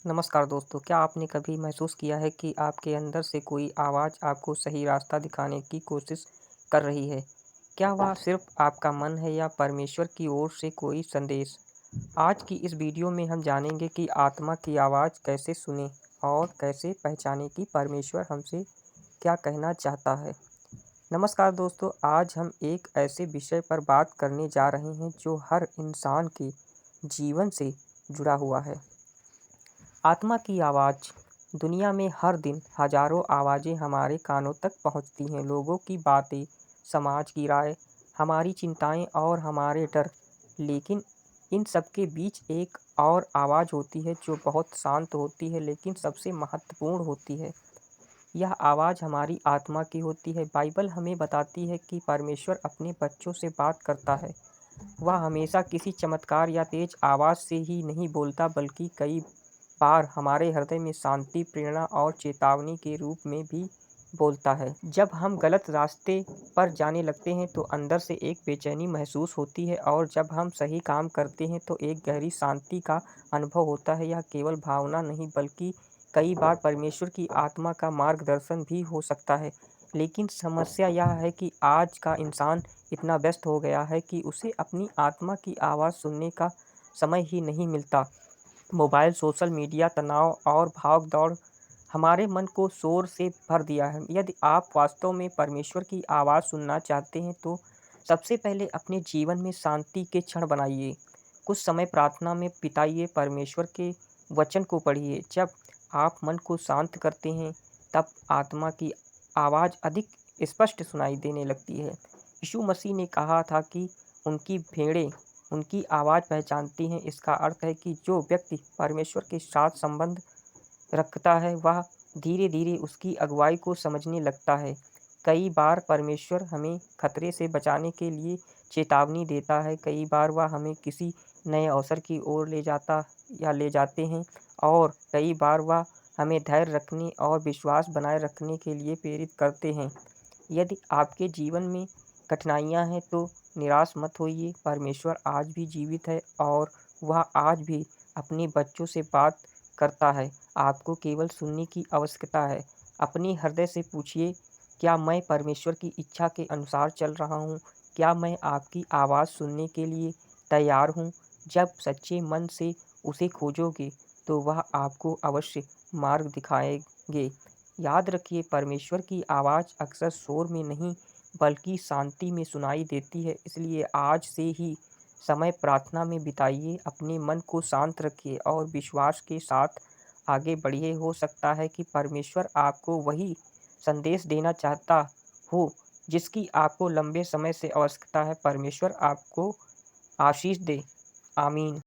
नमस्कार दोस्तों, क्या आपने कभी महसूस किया है कि आपके अंदर से कोई आवाज़ आपको सही रास्ता दिखाने की कोशिश कर रही है? क्या वह सिर्फ़ आपका मन है या परमेश्वर की ओर से कोई संदेश? आज की इस वीडियो में हम जानेंगे कि आत्मा की आवाज़ कैसे सुनें और कैसे पहचानें कि परमेश्वर हमसे क्या कहना चाहता है। नमस्कार दोस्तों, आज हम एक ऐसे विषय पर बात करने जा रहे हैं जो हर इंसान के जीवन से जुड़ा हुआ है। आत्मा की आवाज़। दुनिया में हर दिन हजारों आवाज़ें हमारे कानों तक पहुंचती हैं। लोगों की बातें, समाज की राय, हमारी चिंताएं और हमारे डर। लेकिन इन सब के बीच एक और आवाज़ होती है जो बहुत शांत होती है लेकिन सबसे महत्वपूर्ण होती है। यह आवाज़ हमारी आत्मा की होती है। बाइबल हमें बताती है कि परमेश्वर अपने बच्चों से बात करता है। वह हमेशा किसी चमत्कार या तेज आवाज़ से ही नहीं बोलता, बल्कि कई बार हमारे हृदय में शांति, प्रेरणा और चेतावनी के रूप में भी बोलता है। जब हम गलत रास्ते पर जाने लगते हैं तो अंदर से एक बेचैनी महसूस होती है, और जब हम सही काम करते हैं तो एक गहरी शांति का अनुभव होता है। यह केवल भावना नहीं, बल्कि कई बार परमेश्वर की आत्मा का मार्गदर्शन भी हो सकता है। लेकिन समस्या यह है कि आज का इंसान इतना व्यस्त हो गया है कि उसे अपनी आत्मा की आवाज़ सुनने का समय ही नहीं मिलता। मोबाइल, सोशल मीडिया, तनाव और भाग-दौड़ हमारे मन को शोर से भर दिया है। यदि आप वास्तव में परमेश्वर की आवाज़ सुनना चाहते हैं, तो सबसे पहले अपने जीवन में शांति के क्षण बनाइए। कुछ समय प्रार्थना में बिताइए, परमेश्वर के वचन को पढ़िए। जब आप मन को शांत करते हैं, तब आत्मा की आवाज़ अधिक स्पष्ट सुनाई देने लगती है। यीशु मसीह ने कहा था कि उनकी भेड़ें उनकी आवाज़ पहचानती हैं। इसका अर्थ है कि जो व्यक्ति परमेश्वर के साथ संबंध रखता है, वह धीरे-धीरे उसकी अगुवाई को समझने लगता है। कई बार परमेश्वर हमें खतरे से बचाने के लिए चेतावनी देता है। कई बार वह हमें किसी नए अवसर की ओर ले जाते हैं, और कई बार वह हमें धैर्य रखने और विश्वास बनाए रखने के लिए प्रेरित करते हैं। यदि आपके जीवन में कठिनाइयाँ हैं, तो निराश मत होइए। परमेश्वर आज भी जीवित है, और वह आज भी अपने बच्चों से बात करता है। आपको केवल सुनने की आवश्यकता है। अपने हृदय से पूछिए, क्या मैं परमेश्वर की इच्छा के अनुसार चल रहा हूँ? क्या मैं आपकी आवाज़ सुनने के लिए तैयार हूँ? जब सच्चे मन से उसे खोजोगे, तो वह आपको अवश्य मार्ग दिखाएँगे। याद रखिए, परमेश्वर की आवाज़ अक्सर शोर में नहीं, बल्कि शांति में सुनाई देती है। इसलिए आज से ही समय प्रार्थना में बिताइए, अपने मन को शांत रखिए और विश्वास के साथ आगे बढ़िए। हो सकता है कि परमेश्वर आपको वही संदेश देना चाहता हो जिसकी आपको लंबे समय से आवश्यकता है। परमेश्वर आपको आशीष दे। आमीन।